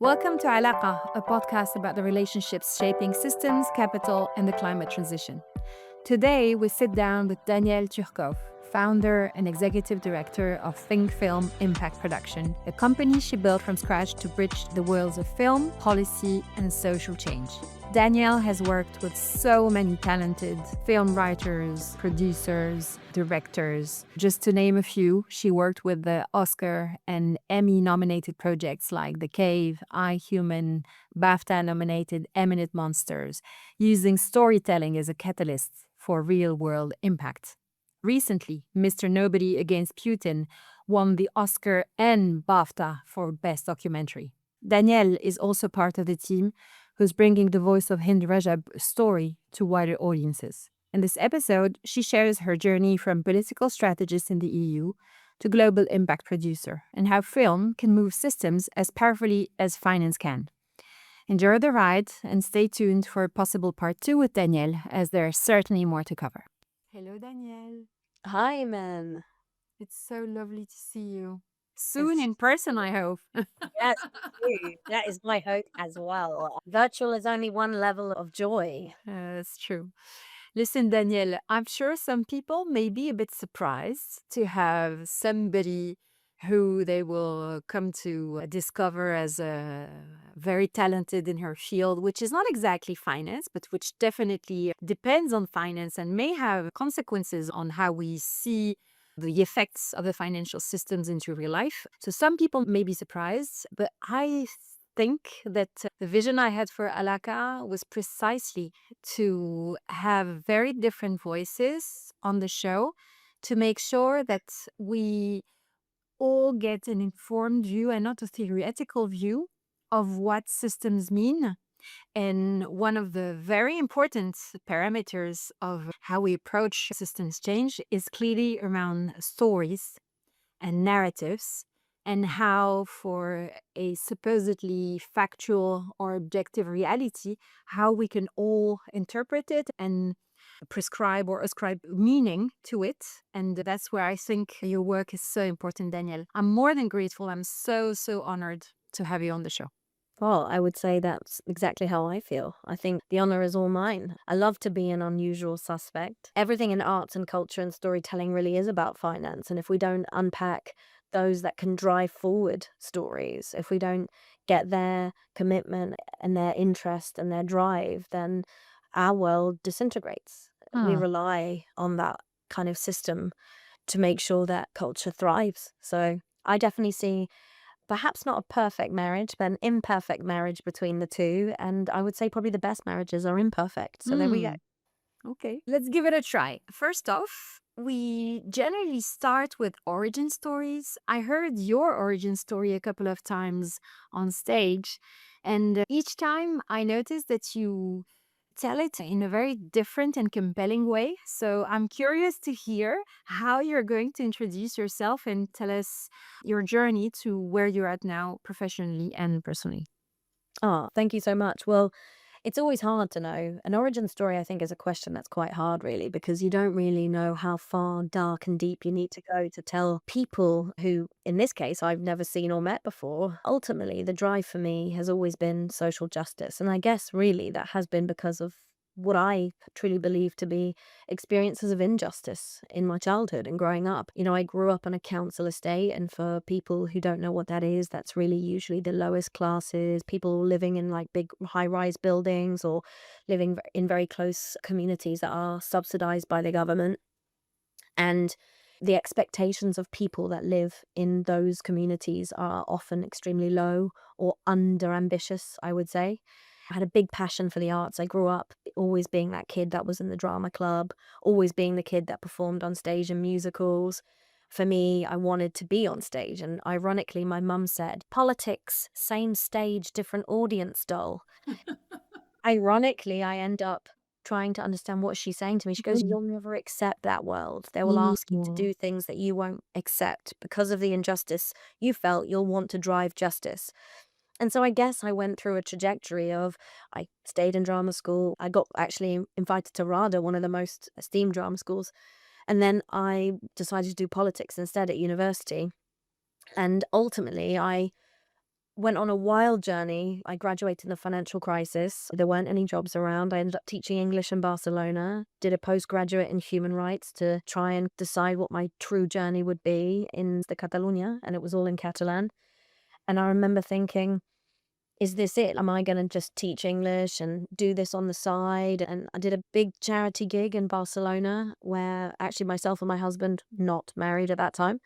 Welcome to Alaqa, a podcast about the relationships shaping systems, capital, and the climate transition. Today, we sit down with Danielle Turkov, founder and executive director of Think Film Impact Production, a company she built from scratch to bridge the worlds of film, policy, and social change. Danielle has worked with so many talented film writers, producers, directors. Just to name a few, she worked with the Oscar and Emmy-nominated projects like The Cave, iHuman, BAFTA-nominated Eminent Monsters, using storytelling as a catalyst for real-world impact. Recently, Mr. Nobody Against Putin won the Oscar and BAFTA for Best Documentary. Danielle is also part of the team who's bringing the voice of Hind Rajab's story to wider audiences. In this episode, she shares her journey from political strategist in the EU to global impact producer and how film can move systems as powerfully as finance can. Enjoy the ride and stay tuned for a possible part 2 with Danielle, as there is certainly more to cover. Hello, Danielle. Hi, man. It's so lovely to see you. Soon in person, I hope. Yes, true. That is my hope as well. Virtual is only one level of joy. That's true. Listen, Danielle, I'm sure some people may be a bit surprised to have somebody who they will come to discover as very talented in her field, which is not exactly finance, but which definitely depends on finance and may have consequences on how we see the effects of the financial systems into real life. So some people may be surprised, but I think that the vision I had for Alaka was precisely to have very different voices on the show to make sure that we all get an informed view and not a theoretical view of what systems mean. And one of the very important parameters of how we approach systems change is clearly around stories and narratives, and how, for a supposedly factual or objective reality, how we can all interpret it and prescribe or ascribe meaning to it. And that's where I think your work is so important, Danielle. I'm more than grateful. I'm so honored to have you on the show. Well, I would say that's exactly how I feel. I think the honor is all mine. I love to be an unusual suspect. Everything in arts and culture and storytelling really is about finance. And if we don't unpack those that can drive forward stories, if we don't get their commitment and their interest and their drive, then our world disintegrates. We rely on that kind of system to make sure that culture thrives. So I definitely see perhaps not a perfect marriage, but an imperfect marriage between the two. And I would say probably the best marriages are imperfect. So there we go. Okay, let's give it a try. First off, we generally start with origin stories. I heard your origin story a couple of times on stage, and each time I noticed that you tell it in a very different and compelling way. So I'm curious to hear how you're going to introduce yourself and tell us your journey to where you're at now, professionally and personally. Ah, thank you so much. Well, it's always hard to know. An origin story, I think, is a question that's quite hard, really, because you don't really know how far dark and deep you need to go to tell people who, in this case, I've never seen or met before. Ultimately, the drive for me has always been social justice. And I guess, really, that has been because of what I truly believe to be experiences of injustice in my childhood and growing up. You know, I grew up on a council estate, and for people who don't know what that is, that's really usually the lowest classes, people living in like big high-rise buildings or living in very close communities that are subsidized by the government. And the expectations of people that live in those communities are often extremely low or under ambitious, I would say. I had a big passion for the arts. I grew up always being that kid that was in the drama club, always being the kid that performed on stage in musicals. For me, I wanted to be on stage. And ironically, my mum said, politics, same stage, different audience, doll. Ironically, I end up trying to understand what she's saying to me. She goes, "You'll never accept that world. They will ask you to do things that you won't accept. Because of the injustice you felt, you'll want to drive justice." And so I guess I went through a trajectory of I stayed in drama school. I got actually invited to RADA, one of the most esteemed drama schools. And then I decided to do politics instead at university. And ultimately, I went on a wild journey. I graduated in the financial crisis. There weren't any jobs around. I ended up teaching English in Barcelona, did a postgraduate in human rights to try and decide what my true journey would be in the Catalunya, and it was all in Catalan. And I remember thinking, is this it? Am I going to just teach English and do this on the side? And I did a big charity gig in Barcelona where actually myself and my husband, not married at that time,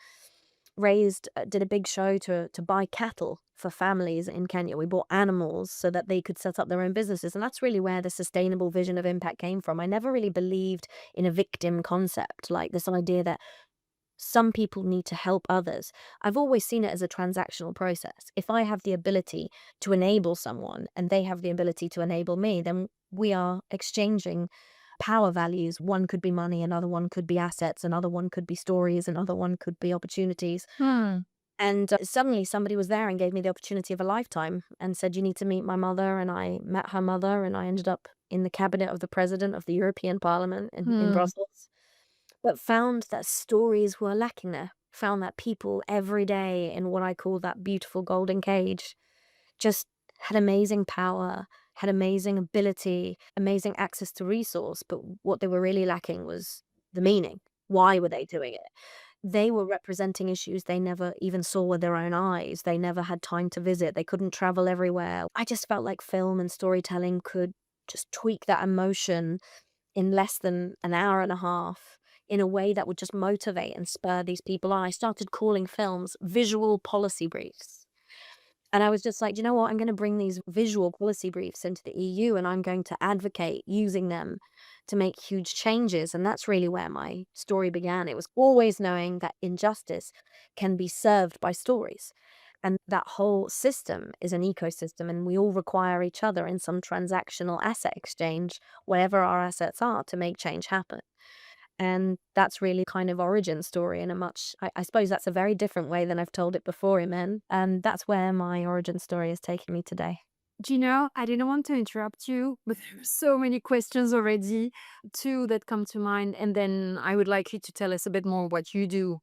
did a big show to buy cattle for families in Kenya. We bought animals so that they could set up their own businesses. And that's really where the sustainable vision of impact came from. I never really believed in a victim concept, like this idea that some people need to help others. I've always seen it as a transactional process. If I have the ability to enable someone and they have the ability to enable me, then we are exchanging power values. One could be money, another one could be assets, another one could be stories, another one could be opportunities. Hmm. And suddenly somebody was there and gave me the opportunity of a lifetime and said, you need to meet my mother. And I met her mother and I ended up in the cabinet of the president of the European Parliament in Hmm. Brussels, but found that stories were lacking there. Found that people every day in what I call that beautiful golden cage just had amazing power, had amazing ability, amazing access to resource, but what they were really lacking was the meaning. Why were they doing it? They were representing issues they never even saw with their own eyes. They never had time to visit. They couldn't travel everywhere. I just felt like film and storytelling could just tweak that emotion in less than an hour and a half in a way that would just motivate and spur these people on. I started calling films visual policy briefs. And I was just like, "Do you know what? I'm going to bring these visual policy briefs into the EU and I'm going to advocate using them to make huge changes." And that's really where my story began. It was always knowing that injustice can be served by stories. And that whole system is an ecosystem, and we all require each other in some transactional asset exchange, whatever our assets are, to make change happen. And that's really kind of origin story in a much, I suppose that's a very different way than I've told it before, Imen. And that's where my origin story is taking me today. Do you know, I didn't want to interrupt you, but there are so many questions already, two that come to mind. And then I would like you to tell us a bit more what you do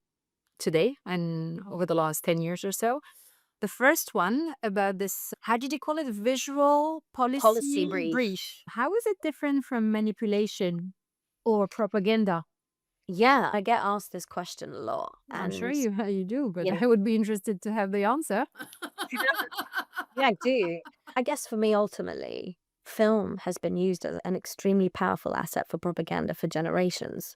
today and over the last 10 years or so. The first one about this, how did you call it? Visual Policy policy brief. brief. How is it different from manipulation or propaganda? Yeah, I get asked this question a lot. I'm sure And, you do, but you know, I would be interested to have the answer. yeah, I do. I guess for me, ultimately, film has been used as an extremely powerful asset for propaganda for generations.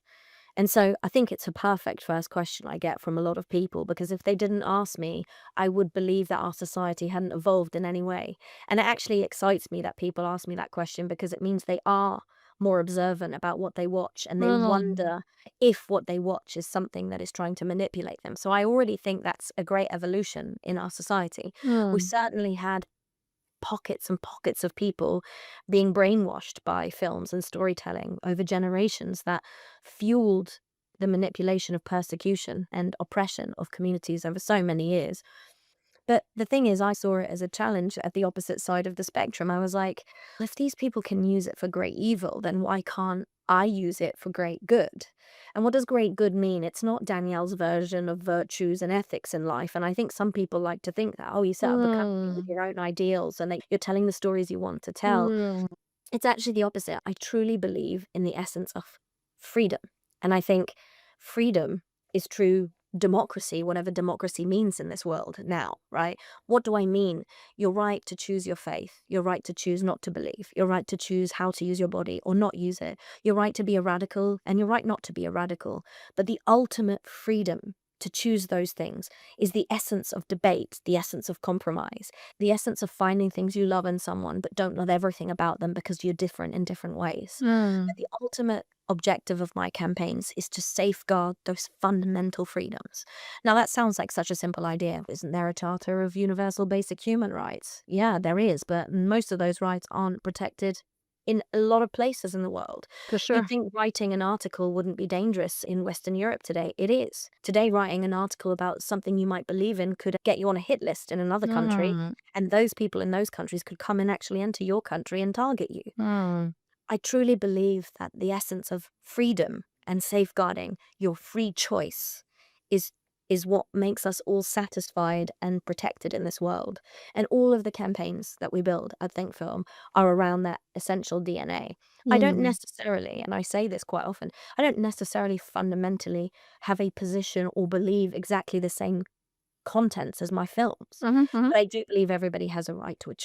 And so I think it's a perfect first question I get from a lot of people because if they didn't ask me, I would believe that our society hadn't evolved in any way. And it actually excites me that people ask me that question because it means they are more observant about what they watch and they Mm, wonder if what they watch is something that is trying to manipulate them. So I already think that's a great evolution in our society. We mm, certainly had pockets and pockets of people being brainwashed by films and storytelling over generations that fueled the manipulation of persecution and oppression of communities over so many years. But the thing is, I saw it as a challenge at the opposite side of the spectrum. I was like, if these people can use it for great evil, then why can't I use it for great good? And what does great good mean? It's not Danielle's version of virtues and ethics in life. And I think some people like to think that, oh, you set up a company with mm, your own ideals and that you're telling the stories you want to tell. mm, It's actually the opposite. I truly believe in the essence of freedom. And I think freedom is true democracy, whatever democracy means in this world now, right? What do I mean? Your right to choose your faith, your right to choose not to believe, your right to choose how to use your body or not use it, your right to be a radical and your right not to be a radical. But the ultimate freedom to choose those things is the essence of debate, the essence of compromise, the essence of finding things you love in someone, but don't love everything about them because you're different in different ways. mm. But the ultimate objective of my campaigns is to safeguard those fundamental freedoms. Now, that sounds like such a simple idea. Isn't there a Charter of Universal Basic Human Rights? Yeah, there is, but most of those rights aren't protected in a lot of places in the world. For You'd sure. think writing an article wouldn't be dangerous in Western Europe today. It is. Today, writing an article about something you might believe in could get you on a hit list in another country, Mm, and those people in those countries could come and actually enter your country and target you. mm. I truly believe that the essence of freedom and safeguarding your free choice is is what makes us all satisfied and protected in this world. And all of the campaigns that we build at Think Film are around that essential DNA. I don't Mm. necessarily, and I say this quite often, I don't necessarily fundamentally have a position or believe exactly the same contents as my films. Mhm, mhm. But I do believe everybody has a right to a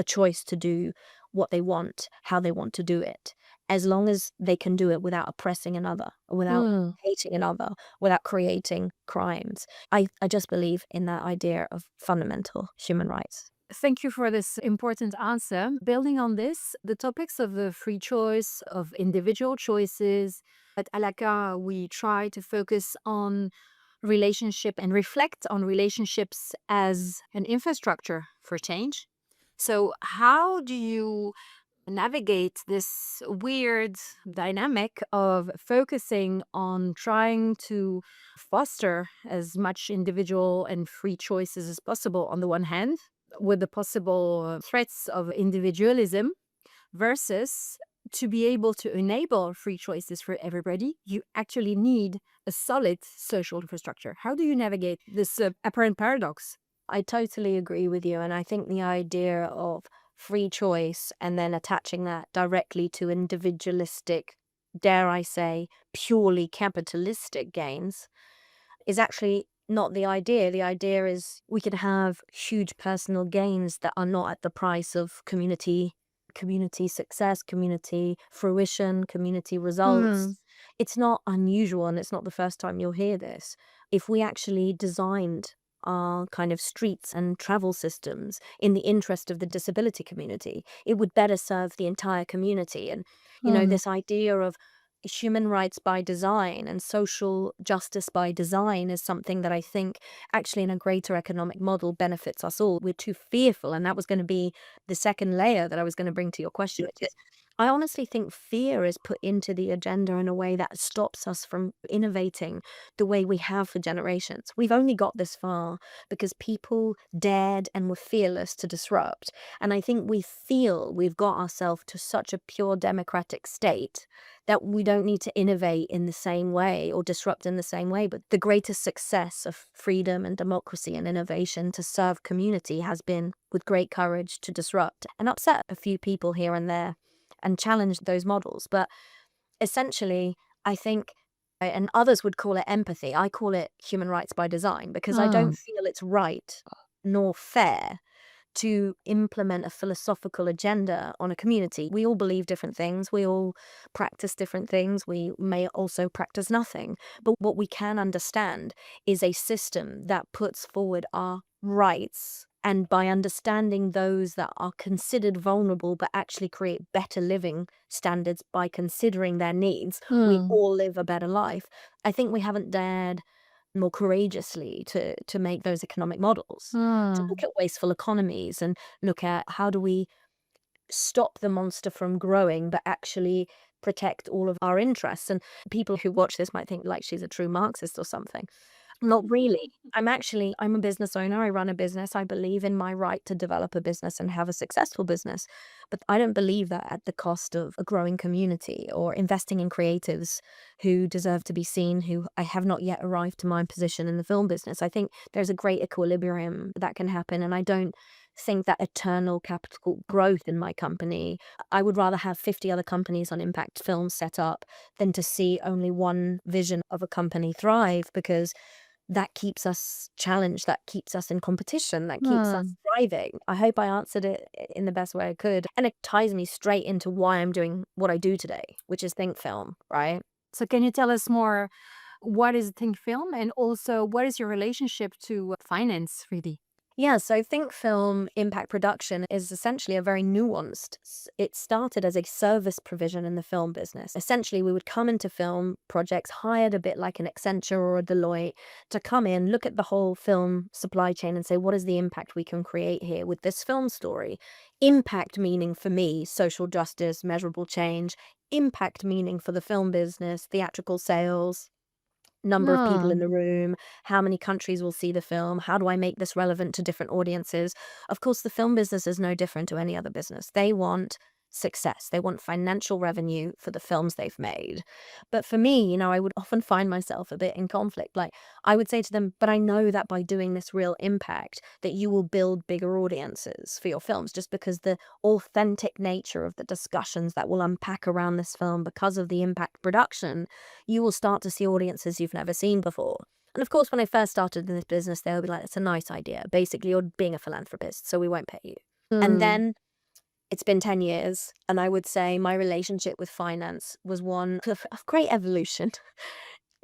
choice to do what they want, how they want to do it, as long as they can do it without oppressing another, or without Mm. hating another, without creating crimes. I just believe in that idea of fundamental human rights. Thank you for this important answer. Building on this, the topics of the free choice, of individual choices, at Alaka, we try to focus on relationship and reflect on relationships as an infrastructure for change. So, how do you navigate this weird dynamic of focusing on trying to foster as much individual and free choices as possible on the one hand, with the possible threats of individualism, versus to be able to enable free choices for everybody, you actually need a solid social infrastructure. How do you navigate this apparent paradox? I totally agree with you. And I think the idea of free choice and then attaching that directly to individualistic, dare I say, purely capitalistic gains is actually not the idea. The idea is we can have huge personal gains that are not at the price of community success, community fruition, community Hmm. results. It's not unusual and it's not the first time you'll hear this. If we actually designed our kind of streets and travel systems in the interest of the disability community, it would better serve the entire community. And, Hmm. this idea of human rights by design and social justice by design is something that I think actually in a greater economic model benefits us all. We're too fearful. And that was going to be the second layer that I was going to bring to your question, which is I honestly think fear is put into the agenda in a way that stops us from innovating the way we have for generations. We've only got this far because people dared and were fearless to disrupt. And I think we feel we've got ourselves to such a pure democratic state that we don't need to innovate in the same way or disrupt in the same way. But the greatest success of freedom and democracy and innovation to serve community has been with great courage to disrupt and upset a few people here and there and challenge those models. But essentially, I think, and others would call it empathy, I call it human rights by design because I Hmm. don't feel it's right nor fair to implement a philosophical agenda on a community. We all believe different things. We all practice different things. We may also practice nothing. But what we can understand is a system that puts forward our rights. And by understanding those that are considered vulnerable but actually create better living standards by considering their needs, we Hmm. all live a better life. I think we haven't dared more courageously to make those economic models, to Hmm. look at wasteful economies and look at how do we stop the monster from growing, but actually protect all of our interests. And people who watch this might think like she's a true Marxist or something. Not really. I'm a business owner. I run a business. I believe in my right to develop a business and have a successful business. But I don't believe that at the cost of a growing community or investing in creatives who deserve to be seen, who I have not yet arrived to my position in the film business. I think there's a great equilibrium that can happen. And I don't think that eternal capital growth in my company. I would rather have 50 other companies on Impact Films set up than to see only one vision of a company thrive because that keeps us challenged, that keeps us in competition, that keeps us Hmm. thriving. I hope I answered it in the best way I could. And it ties me straight into why I'm doing what I do today, which is think film, right? So, can you tell us more? What is Think Film? And also, what is your relationship to finance, really? Yeah, so think film impact production is essentially a very nuanced. It started as a service provision in the film business. Essentially, we would come into film projects hired a bit like an Accenture or a Deloitte to come in, look at the whole film supply chain and say, what is the impact we can create here with this film story? Impact meaning for me, social justice, measurable change. Impact meaning for the film business, theatrical sales, number of people in Hmm. the room, how many countries will see the film, how do I make this relevant to different audiences? Of course, the film business is no different to any other business. They want success. They want financial revenue for the films they've made. But for me, I would often find myself a bit in conflict. Like, I would say to them, but I know that by doing this real impact, that you will build bigger audiences for your films, just because the authentic nature of the discussions that will unpack around this film because of the impact production, you will start to see audiences you've never seen before. And of course, when I first started in this business, they'll be like, it's a nice idea. Basically, you're being a philanthropist, so we won't pay you. And Mm. then it's been 10 years, and I would say my relationship with finance was one of great evolution.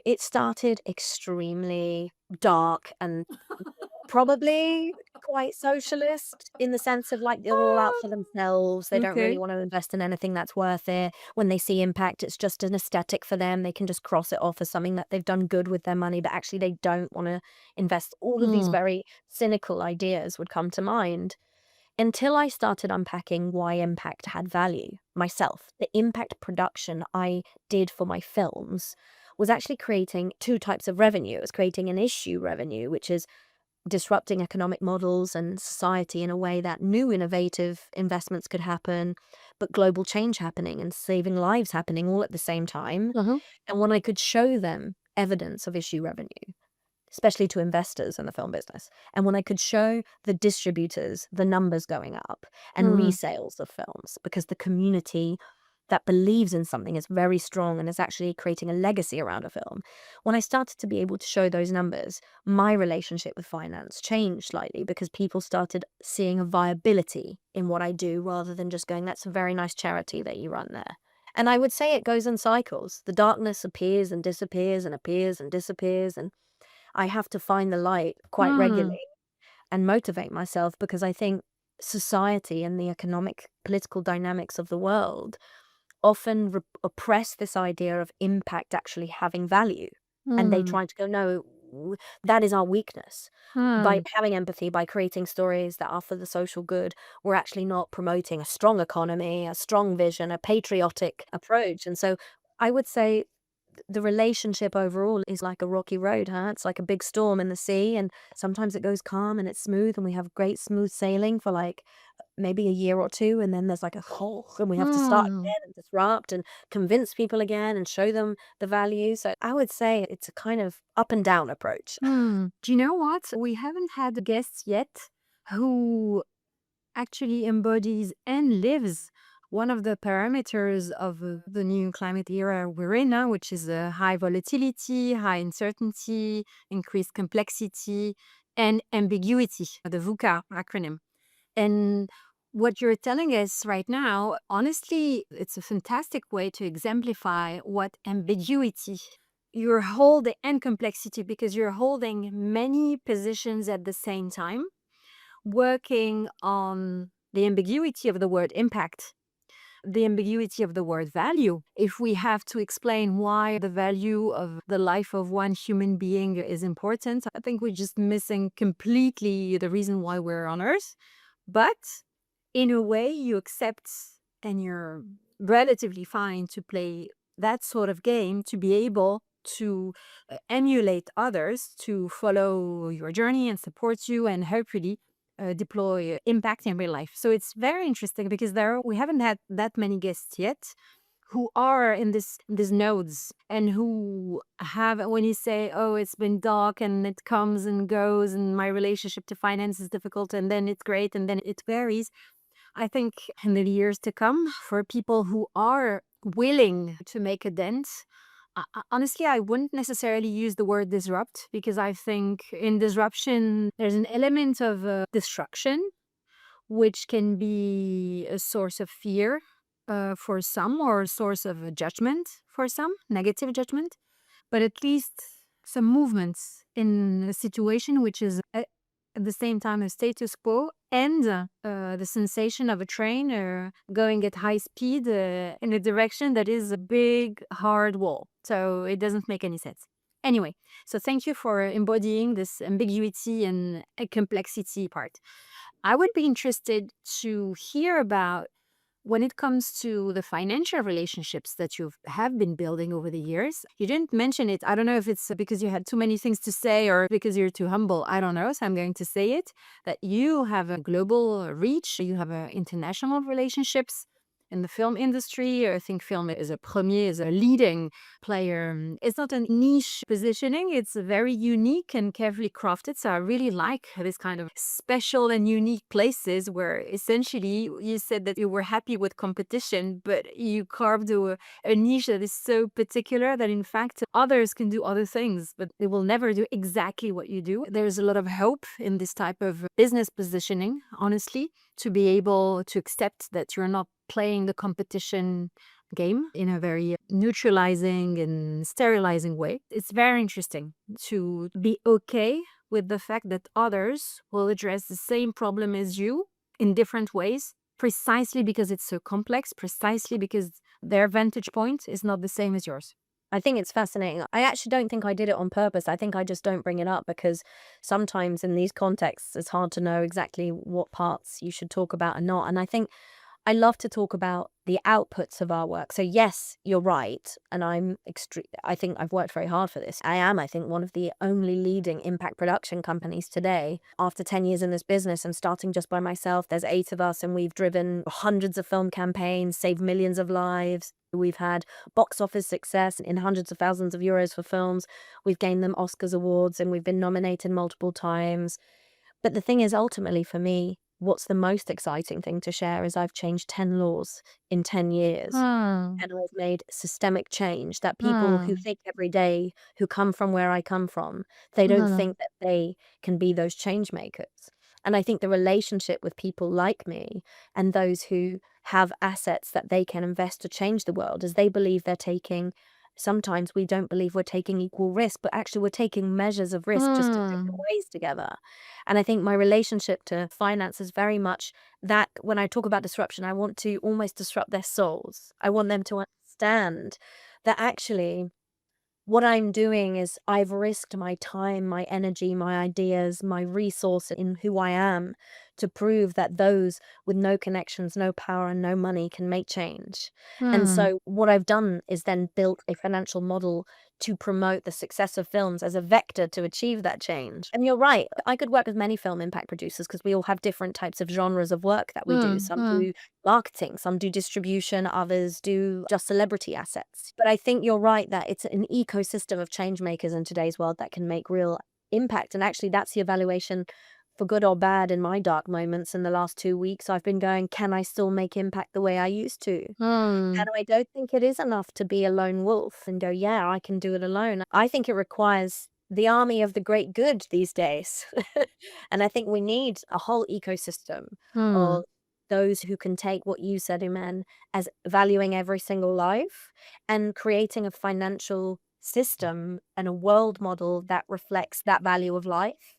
It started extremely dark and probably quite socialist in the sense of, like, they're all out for themselves. They don't really Okay. wanna invest in anything that's worth it. When they see impact, it's just an aesthetic for them. They can just cross it off as something that they've done good with their money, but actually they don't wanna invest. All of these Mm. very cynical ideas would come to mind until I started unpacking why impact had value myself. The impact production I did for my films was actually creating two types of revenue. It was creating an issue revenue, which is disrupting economic models and society in a way that new innovative investments could happen, but global change happening and saving lives happening all at the same time. Uh-huh. And when I could show them evidence of issue revenue, especially to investors in the film business. And when I could show the distributors the numbers going up and Mm. resales of films, because the community that believes in something is very strong and is actually creating a legacy around a film. When I started to be able to show those numbers, my relationship with finance changed slightly because people started seeing a viability in what I do rather than just going, that's a very nice charity that you run there. And I would say it goes in cycles. The darkness appears and disappears and appears and disappears. And I have to find the light quite Mm. regularly and motivate myself because I think society and the economic political dynamics of the world often oppress this idea of impact actually having value. And they Mm. try to go, no, that is our weakness. By Mm. having empathy, by creating stories that are for the social good, we're actually not promoting a strong economy, a strong vision, a patriotic approach. And so I would say the relationship overall is like a rocky road, huh? It's like a big storm in the sea, and sometimes it goes calm and it's smooth, and we have great smooth sailing for like maybe a year or two, and then there's like a hole, and we have to start Mm. again and disrupt and convince people again and show them the value. So I would say it's a kind of up and down approach. Mm. Do you know what? We haven't had guests yet who actually embodies and lives one of the parameters of the new climate era we're in now, which is high volatility, high uncertainty, increased complexity, and ambiguity, the VUCA acronym. And what you're telling us right now, honestly, it's a fantastic way to exemplify what ambiguity you're holding and complexity, because you're holding many positions at the same time, working on the ambiguity of the word impact, the ambiguity of the word value. If we have to explain why the value of the life of one human being is important, I think we're just missing completely the reason why we're on Earth. But in a way, you accept and you're relatively fine to play that sort of game, to be able to emulate others, to follow your journey and support you, and hopefully deploy impact in real life. So it's very interesting because we haven't had that many guests yet who are in these nodes, and who have, when you say, oh, it's been dark and it comes and goes and my relationship to finance is difficult and then it's great and then it varies. I think in the years to come, for people who are willing to make a dent, honestly, I wouldn't necessarily use the word disrupt, because I think in disruption, there's an element of destruction, which can be a source of fear for some, or a source of judgment for some, negative judgment, but at least some movements in a situation which is at the same time a status quo, and the sensation of a train going at high speed in a direction that is a big hard wall. So it doesn't make any sense. Anyway, so thank you for embodying this ambiguity and complexity part. I would be interested to hear about, when it comes to the financial relationships that you have been building over the years. You didn't mention it. I don't know if it's because you had too many things to say or because you're too humble. I don't know. So I'm going to say it, that you have a global reach, you have international relationships. in the film industry. I think film is a premier, is a leading player. It's not a niche positioning. It's very unique and carefully crafted. So I really like this kind of special and unique places where essentially you said that you were happy with competition, but you carved a niche that is so particular that in fact others can do other things, but they will never do exactly what you do. There's a lot of hope in this type of business positioning, honestly, to be able to accept that you're not playing the competition game in a very neutralizing and sterilizing way. It's very interesting to be okay with the fact that others will address the same problem as you in different ways, precisely because it's so complex, precisely because their vantage point is not the same as yours. I think it's fascinating. I actually don't think I did it on purpose. I think I just don't bring it up because sometimes in these contexts, it's hard to know exactly what parts you should talk about and not. And I think I love to talk about the outputs of our work. So yes, you're right, and I think I've worked very hard for this. I think, one of the only leading impact production companies today. After 10 years in this business and starting just by myself, there's 8 of us, and we've driven hundreds of film campaigns, saved millions of lives. We've had box office success in hundreds of thousands of euros for films. We've gained them Oscars awards, and we've been nominated multiple times. But the thing is, ultimately, for me, what's the most exciting thing to share is I've changed 10 laws in 10 years. Hmm. And I've made systemic change that people who Hmm. think every day, who come from where I come from, they don't Hmm. think that they can be those change makers. And I think the relationship with people like me and those who have assets that they can invest to change the world is they believe they're taking, sometimes we don't believe we're taking equal risk, but actually we're taking measures of risk just in different Hmm. ways together. And I think my relationship to finance is very much that when I talk about disruption, I want to almost disrupt their souls. I want them to understand that actually what I'm doing is I've risked my time, my energy, my ideas, my resource in who I am to prove that those with no connections, no power, and no money can make change. And Hmm. so what I've done is then built a financial model to promote the success of films as a vector to achieve that change. And you're right, I could work with many film impact producers because we all have different types of genres of work that we do. Hmm. Some Hmm. do marketing, some do distribution, others do just celebrity assets. But I think you're right that it's an ecosystem of change makers in today's world that can make real impact. And actually, that's the evaluation for good or bad in my dark moments in the last 2 weeks. I've been going, can I still make impact the way I used to? Hmm. And I don't think it is enough to be a lone wolf and go, yeah, I can do it alone. I think it requires the army of the great good these days. And I think we need a whole ecosystem Hmm. of those who can take what you said, Iman, as valuing every single life and creating a financial system and a world model that reflects that value of life.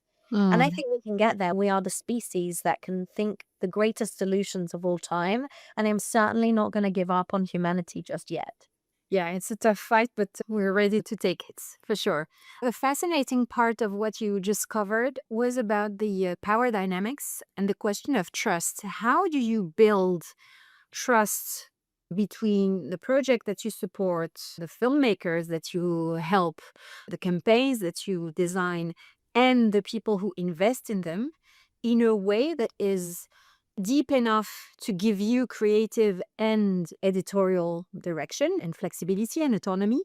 And I Hmm. think we can get there. We are the species that can think the greatest solutions of all time. And I'm certainly not going to give up on humanity just yet. Yeah, it's a tough fight, but we're ready to take it for sure. A fascinating part of what you just covered was about the power dynamics and the question of trust. How do you build trust between the project that you support, the filmmakers that you help, the campaigns that you design, and the people who invest in them in a way that is deep enough to give you creative and editorial direction and flexibility and autonomy,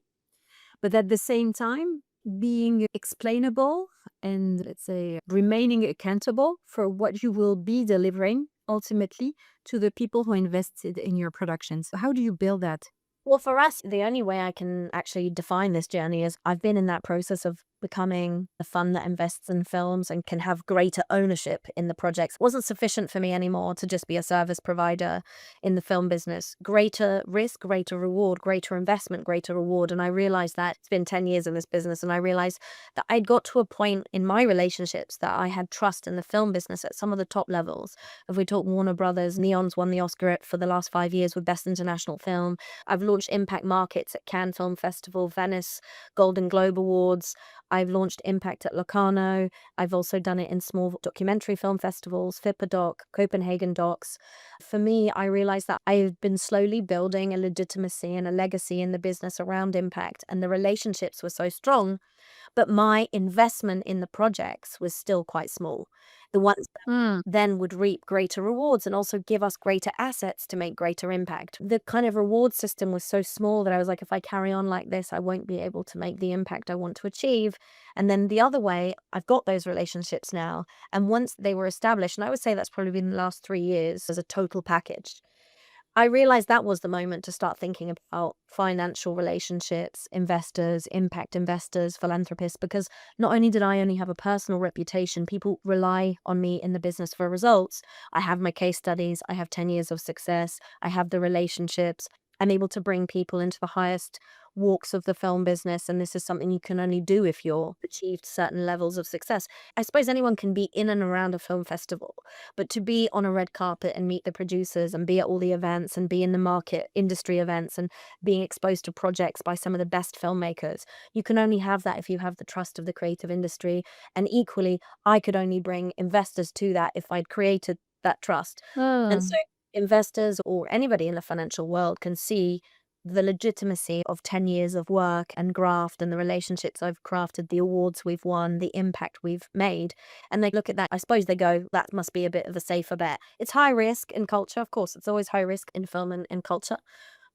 but at the same time being explainable and, let's say, remaining accountable for what you will be delivering ultimately to the people who invested in your productions. How do you build that? Well, for us, the only way I can actually define this journey is I've been in that process of becoming a fund that invests in films and can have greater ownership in the projects. It wasn't sufficient for me anymore to just be a service provider in the film business. Greater risk, greater reward, greater investment, greater reward. And I realized that it's been 10 years in this business. And I realized that I'd got to a point in my relationships that I had trust in the film business at some of the top levels. If we talk Warner Brothers, Neon's won the Oscar for the last 5 years with Best International Film. I've launched impact markets at Cannes Film Festival, Venice Golden Globe Awards. I've launched impact at Locarno. I've also done it in small documentary film festivals, FIPA Copenhagen Docs. For me, I realized that I've been slowly building a legitimacy and a legacy in the business around impact, and the relationships were so strong, but my investment in the projects was still quite small. the ones Mm. then would reap greater rewards and also give us greater assets to make greater impact. The kind of reward system was so small that I was like, if I carry on like this, I won't be able to make the impact I want to achieve. And then the other way, I've got those relationships now. And once they were established, and I would say that's probably been the last 3 years as a total package, I realized that was the moment to start thinking about financial relationships, investors, impact investors, philanthropists, because not only did I only have a personal reputation, people rely on me in the business for results. I have my case studies, I have 10 years of success, I have the relationships. I'm able to bring people into the highest walks of the film business. And this is something you can only do if you're achieved certain levels of success. I suppose anyone can be in and around a film festival, but to be on a red carpet and meet the producers and be at all the events and be in the market industry events and being exposed to projects by some of the best filmmakers, you can only have that if you have the trust of the creative industry. And equally, I could only bring investors to that if I'd created that trust. And so Mm. investors or anybody in the financial world can see the legitimacy of 10 years of work and graft and the relationships I've crafted, the awards we've won, the impact we've made. And they look at that, I suppose they go, that must be a bit of a safer bet. It's high risk in culture, of course, it's always high risk in film and in culture.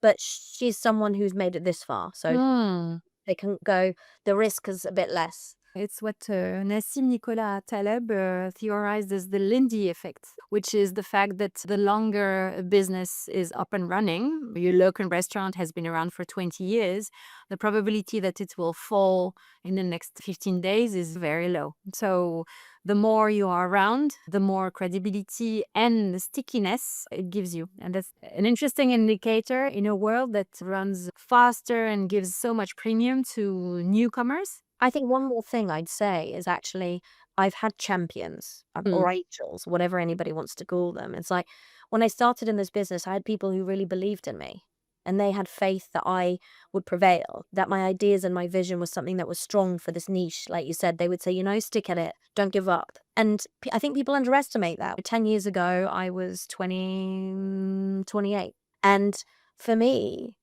But she's someone who's made it this far. So Mm. they can go, the risk is a bit less. It's what Nassim Nicolas Taleb theorized as the Lindy effect, which is the fact that the longer a business is up and running, your local restaurant has been around for 20 years, the probability that it will fall in the next 15 days is very low. So the more you are around, the more credibility and the stickiness it gives you. And that's an interesting indicator in a world that runs faster and gives so much premium to newcomers. I think one more thing I'd say is actually I've had champions Mm. or angels, whatever anybody wants to call them. It's like when I started in this business, I had people who really believed in me and they had faith that I would prevail, that my ideas and my vision was something that was strong for this niche. Like you said, they would say, stick at it, don't give up. And I think people underestimate that. 10 years ago, I was 28. And for me,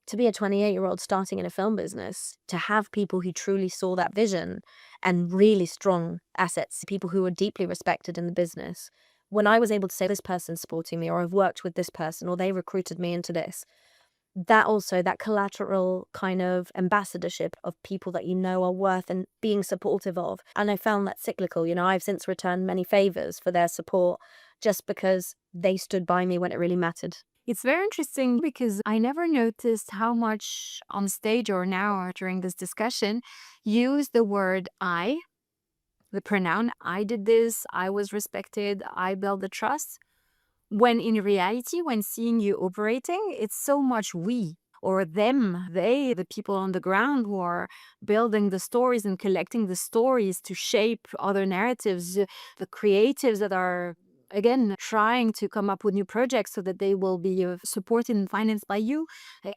to be a 28-year-old starting in a film business, to have people who truly saw that vision and really strong assets, people who are deeply respected in the business. When I was able to say, this person's supporting me, or I've worked with this person, or they recruited me into this, that also, that collateral kind of ambassadorship of people that are worth and being supportive of. And I found that cyclical. I've since returned many favors for their support just because they stood by me when it really mattered. It's very interesting because I never noticed how much on stage or now or during this discussion use the word I, the pronoun I did this, I was respected, I built the trust. When in reality, when seeing you operating, it's so much we or them, they, the people on the ground who are building the stories and collecting the stories to shape other narratives, the creatives that are, again, trying to come up with new projects so that they will be supported and financed by you,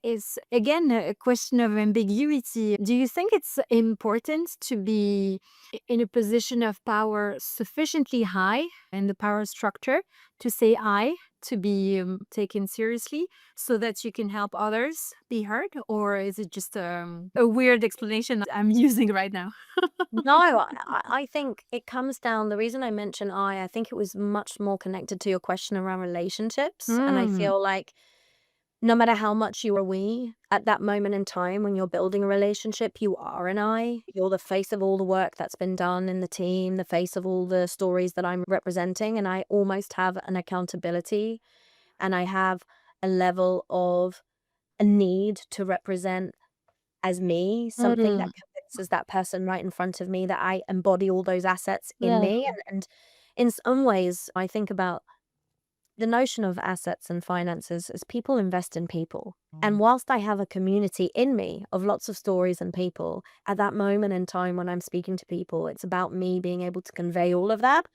is, again, a question of ambiguity. Do you think it's important to be in a position of power sufficiently high in the power structure to say I, to be taken seriously, so that you can help others be heard? Or is it just a weird explanation I'm using right now? No, I think it comes down, the reason I mention I think it was much more connected to your question around relationships. And I Mm. feel like no matter how much you are we, at that moment in time when you're building a relationship, you are an I. You're the face of all the work that's been done in the team, the face of all the stories that I'm representing. And I almost have an accountability and I have a level of a need to represent as me, something that Mm. convinces that person right in front of me that I embody all those assets in Yeah. me. And in some ways, I think about the notion of assets and finances is people invest in people. And whilst I have a community in me of lots of stories and people, at that moment in time when I'm speaking to people, it's about me being able to convey all of that.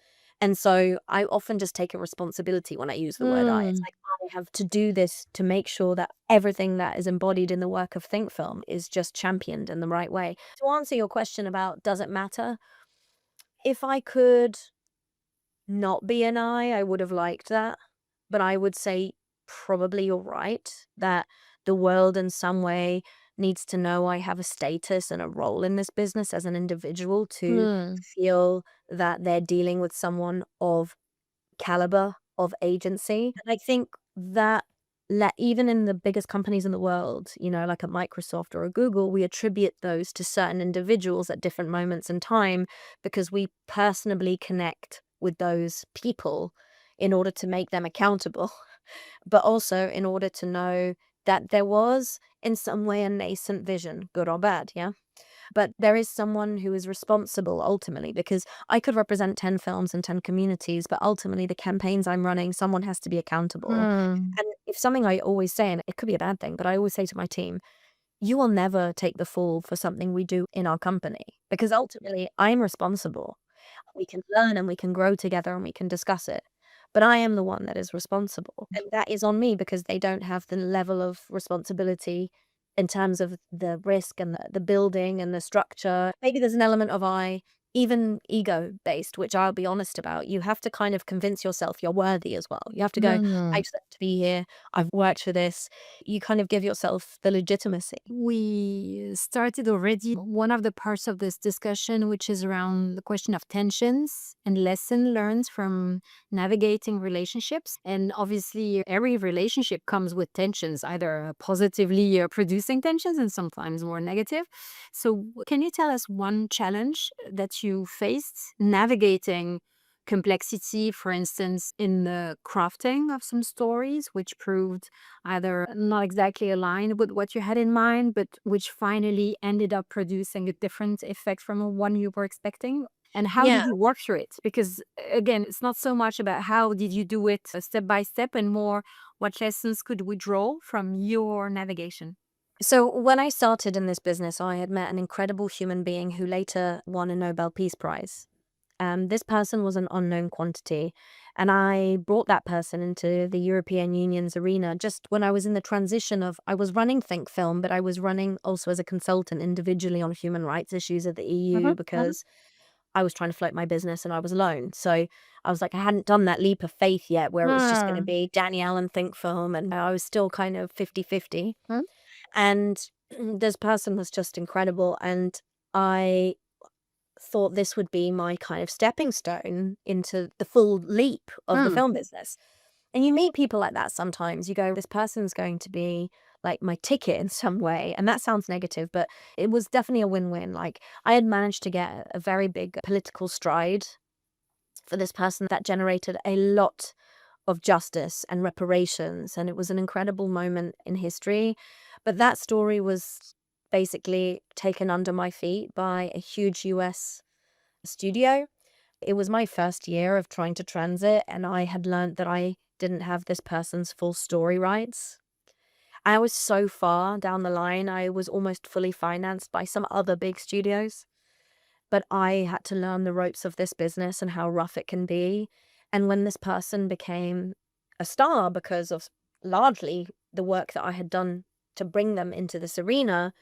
And so I often just take a responsibility when I use the word I. It's Mm. like I have to do this to make sure that everything that is embodied in the work of Think Film is just championed in the right way. To answer your question about does it matter? If I could not be an I would have liked that. But I would say probably you're right that the world in some way needs to know I have a status and a role in this business as an individual to Hmm. feel that they're dealing with someone of caliber, of agency. And I think that even in the biggest companies in the world, like a Microsoft or a Google, we attribute those to certain individuals at different moments in time because we personally connect with those people in order to make them accountable, but also in order to know that there was in some way a nascent vision, good or bad, yeah? But there is someone who is responsible ultimately because I could represent 10 films and 10 communities, but ultimately the campaigns I'm running, someone has to be accountable. Hmm. And if something I always say, and it could be a bad thing, but I always say to my team, you will never take the fall for something we do in our company because ultimately I'm responsible. We can learn and we can grow together and we can discuss it. But I am the one that is responsible. And that is on me because they don't have the level of responsibility in terms of the risk and the building and the structure. Maybe there's an element of even ego based, which I'll be honest about. You have to kind of convince yourself you're worthy as well. You have to go, I Hmm. deserve to be here. I've worked for this. You kind of give yourself the legitimacy. We started already one of the parts of this discussion, which is around the question of tensions and lesson learned from navigating relationships. And obviously, every relationship comes with tensions, either positively producing tensions and sometimes more negative. So, can you tell us one challenge that you faced navigating complexity, for instance, in the crafting of some stories, which proved either not exactly aligned with what you had in mind, but which finally ended up producing a different effect from the one you were expecting? And how Yeah. did you work through it? Because again, it's not so much about how did you do it step by step and more what lessons could we draw from your navigation? So, when I started in this business, I had met an incredible human being who later won a Nobel Peace Prize. This person was an unknown quantity, and I brought that person into the European Union's arena just when I was in the transition of I was running Think Film, but I was running also as a consultant individually on human rights issues at the EU Mhm. because I was trying to float my business and I was alone. So I was like, I hadn't done that leap of faith yet where it was just going to Hmm. be Danielle and Think Film, and I was still kind of 50-50. Hmm. And this person was just incredible. And I thought this would be my kind of stepping stone into the full leap of the Hmm. film business. And you meet people like that sometimes. You go, this person's going to be like my ticket in some way. And that sounds negative, but it was definitely a win win. Like, I had managed to get a very big political stride for this person that generated a lot of justice and reparations. And it was an incredible moment in history. But that story was basically taken under my feet by a huge US studio. It was my first year of trying to transit, and I had learned that I didn't have this person's full story rights. I was so far down the line, I was almost fully financed by some other big studios, but I had to learn the ropes of this business and how rough it can be. And when this person became a star because of largely the work that I had done to bring them into this arena,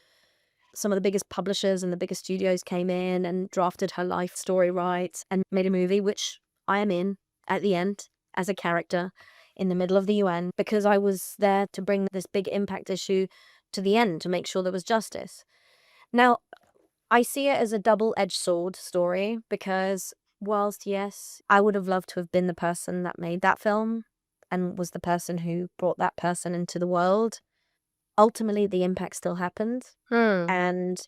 some of the biggest publishers and the biggest studios came in and drafted her life story rights and made a movie, which I am in at the end as a character in the middle of the UN because I was there to bring this big impact issue to the end to make sure there was justice. Now, I see it as a double-edged sword story because whilst, yes, I would have loved to have been the person that made that film and was the person who brought that person into the world, ultimately the impact still happened. Hmm. And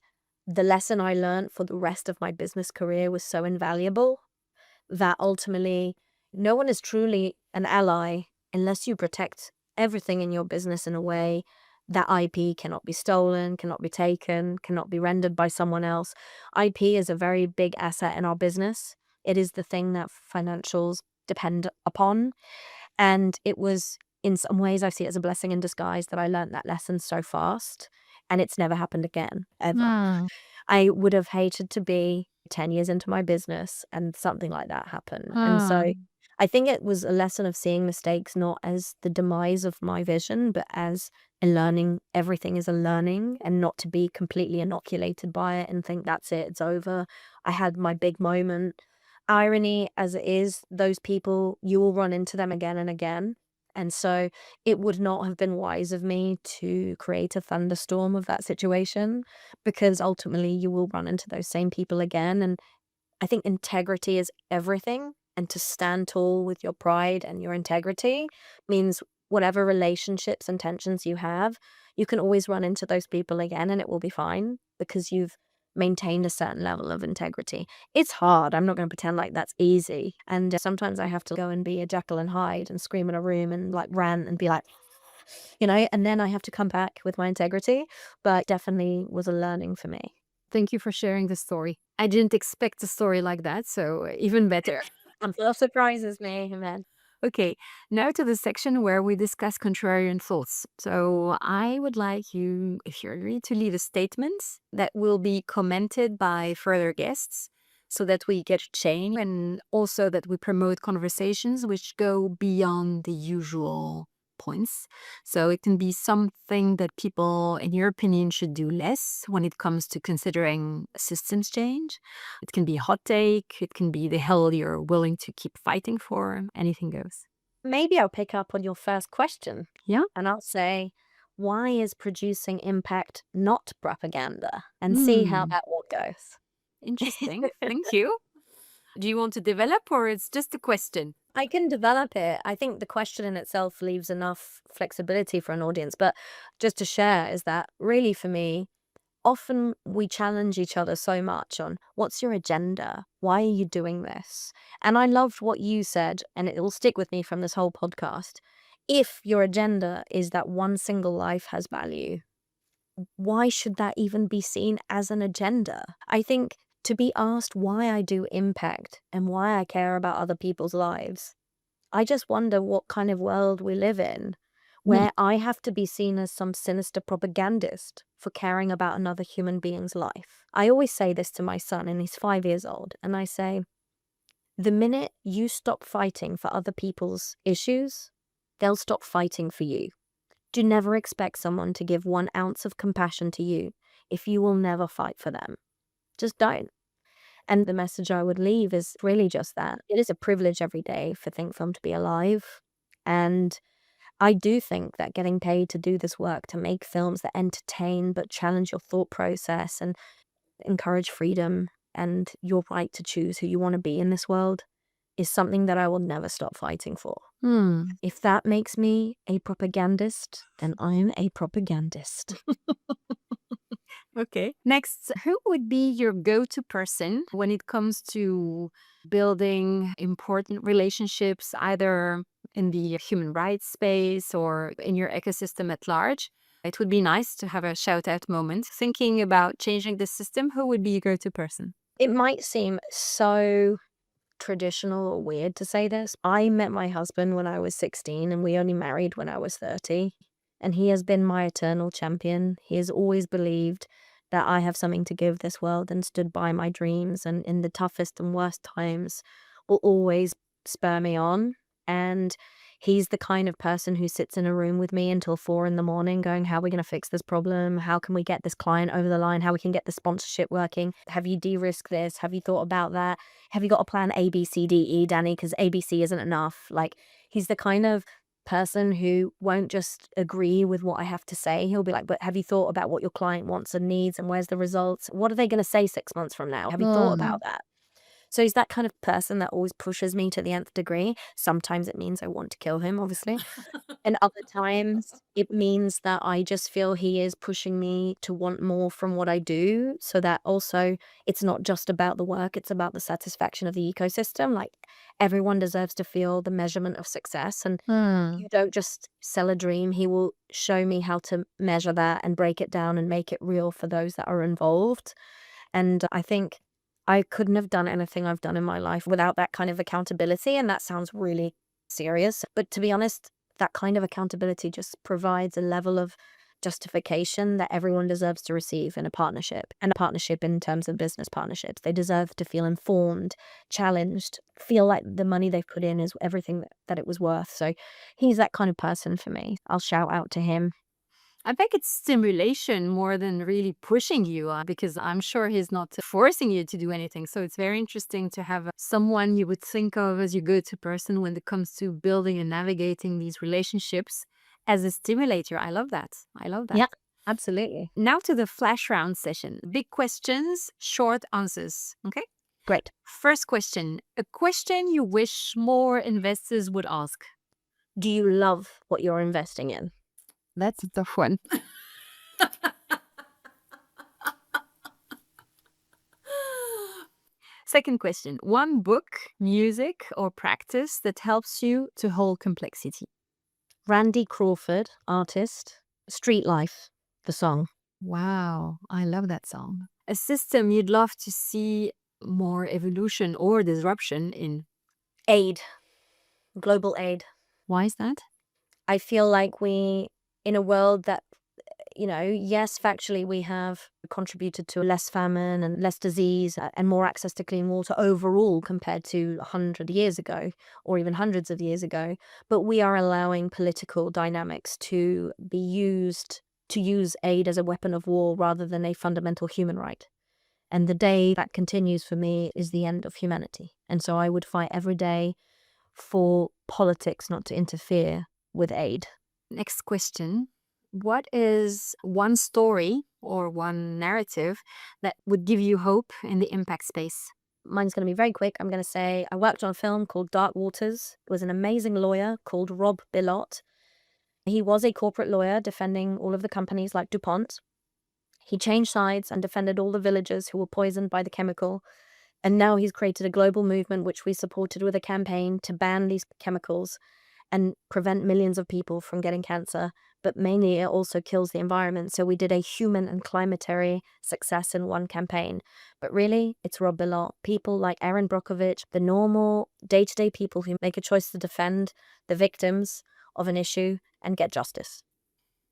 the lesson I learned for the rest of my business career was so invaluable that ultimately no one is truly an ally unless you protect everything in your business in a way that IP cannot be stolen, cannot be taken, cannot be rendered by someone else. IP is a very big asset in our business. It is the thing that financials depend upon. And it was, in some ways, I see it as a blessing in disguise that I learned that lesson so fast. And it's never happened again, ever. Hmm. I would have hated to be 10 years into my business and something like that happen. And so Hmm. I think it was a lesson of seeing mistakes not as the demise of my vision, but as a learning. Everything is a learning and not to be completely inoculated by it and think that's it, it's over. I had my big moment. Irony as it is, those people, you will run into them again and again. And so it would not have been wise of me to create a thunderstorm of that situation, because ultimately you will run into those same people again. And I think integrity is everything. And to stand tall with your pride and your integrity means whatever relationships and tensions you have, you can always run into those people again and it will be fine because you've maintained a certain level of integrity. It's hard. I'm not going to pretend like that's easy. And sometimes I have to go and be a Jekyll and Hyde and scream in a room and like rant and be like, and then I have to come back with my integrity. But definitely was a learning for me. Thank you for sharing the story. I didn't expect a story like that, so even better. Love surprises me, man. Okay, now to the section where we discuss contrarian thoughts. So I would like you, if you agree, to leave a statement that will be commented by further guests so that we get change and also that we promote conversations which go beyond the usual points. So it can be something that people, in your opinion, should do less when it comes to considering systems change. It can be a hot take, it can be the hell you're willing to keep fighting for, anything goes. Maybe I'll pick up on your first question Yeah? and I'll say, why is producing impact not propaganda? And see how Hmm. that one goes. Interesting. Thank you. Do you want to develop or it's just a question? I can develop it. I think the question in itself leaves enough flexibility for an audience. But just to share is that really for me, often we challenge each other so much on what's your agenda? Why are you doing this? And I loved what you said, and it will stick with me from this whole podcast. If your agenda is that one single life has value, why should that even be seen as an agenda? I think to be asked why I do impact and why I care about other people's lives, I just wonder what kind of world we live in Hmm. where I have to be seen as some sinister propagandist for caring about another human being's life. I always say this to my son, and he's 5 years old, and I say, the minute you stop fighting for other people's issues, they'll stop fighting for you. Do never expect someone to give 1 ounce of compassion to you if you will never fight for them. Just don't. And the message I would leave is really just that. It is a privilege every day for Think Film to be alive. And I do think that getting paid to do this work, to make films that entertain but challenge your thought process and encourage freedom and your right to choose who you want to be in this world, is something that I will never stop fighting for. Hmm. If that makes me a propagandist, then I'm a propagandist. Okay. Next, who would be your go-to person when it comes to building important relationships, either in the human rights space or in your ecosystem at large? It would be nice to have a shout out moment. Thinking about changing the system, who would be your go-to person? It might seem so traditional or weird to say this. I met my husband when I was 16 and we only married when I was 30. And he has been my eternal champion. He has always believed that I have something to give this world and stood by my dreams, and in the toughest and worst times will always spur me on. And he's the kind of person who sits in a room with me until 4 in the morning going, how are we going to fix this problem? How can we get this client over the line? How we can get the sponsorship working? Have you de-risked this? Have you thought about that? Have you got a plan A, B, C, D, E, Danny? Because ABC isn't enough. Like, he's the kind of person who won't just agree with what I have to say. He'll be like, but have you thought about what your client wants and needs and where's the results? What are they going to say 6 months from now? Have you thought about that? So he's that kind of person that always pushes me to the nth degree. Sometimes it means I want to kill him, obviously. And other times it means that I just feel he is pushing me to want more from what I do, so that also it's not just about the work, it's about the satisfaction of the ecosystem. Like, everyone deserves to feel the measurement of success, and Hmm. you don't just sell a dream. He will show me how to measure that and break it down and make it real for those that are involved. And I think I couldn't have done anything I've done in my life without that kind of accountability. And that sounds really serious. But to be honest, that kind of accountability just provides a level of justification that everyone deserves to receive in a partnership, and a partnership in terms of business partnerships. They deserve to feel informed, challenged, feel like the money they've put in is everything that it was worth. So he's that kind of person for me. I'll shout out to him. I think it's stimulation more than really pushing you, because I'm sure he's not forcing you to do anything. So it's very interesting to have someone you would think of as your go-to person when it comes to building and navigating these relationships as a stimulator. I love that. I love that. Yeah, absolutely. Now to the flash round session. Big questions, short answers. Okay. Great. First question. A question you wish more investors would ask. Do you love what you're investing in? That's a tough one. Second question. One book, music, or practice that helps you to hold complexity. Randy Crawford, artist. Street Life, the song. Wow, I love that song. A system you'd love to see more evolution or disruption in. Aid. Global aid. Why is that? I feel like we, in a world that, yes, factually we have contributed to less famine and less disease and more access to clean water overall compared to 100 years ago or even hundreds of years ago. But we are allowing political dynamics to be used to use aid as a weapon of war rather than a fundamental human right. And the day that continues for me is the end of humanity. And so I would fight every day for politics not to interfere with aid. Next question. What is one story or one narrative that would give you hope in the impact space? Mine's going to be very quick. I'm going to say I worked on a film called Dark Waters. It was an amazing lawyer called Rob Billot. He was a corporate lawyer defending all of the companies like DuPont. He changed sides and defended all the villagers who were poisoned by the chemical. And now he's created a global movement which we supported with a campaign to ban these chemicals and prevent millions of people from getting cancer. But mainly it also kills the environment. So we did a human and climatary success in one campaign. But really, it's Rob Billot. People like Erin Brockovich, the normal day-to-day people who make a choice to defend the victims of an issue and get justice.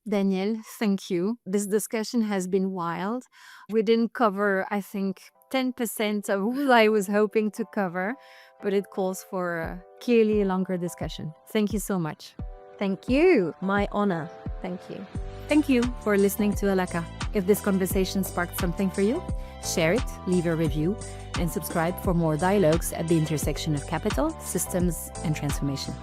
Danielle, thank you. This discussion has been wild. We didn't cover, I think, 10% of what I was hoping to cover, but it calls for clearly a longer discussion. Thank you so much. Thank you. My honor. Thank you. Thank you for listening to Alaka. If this conversation sparked something for you, share it, leave a review, and subscribe for more dialogues at the intersection of capital, systems, and transformation.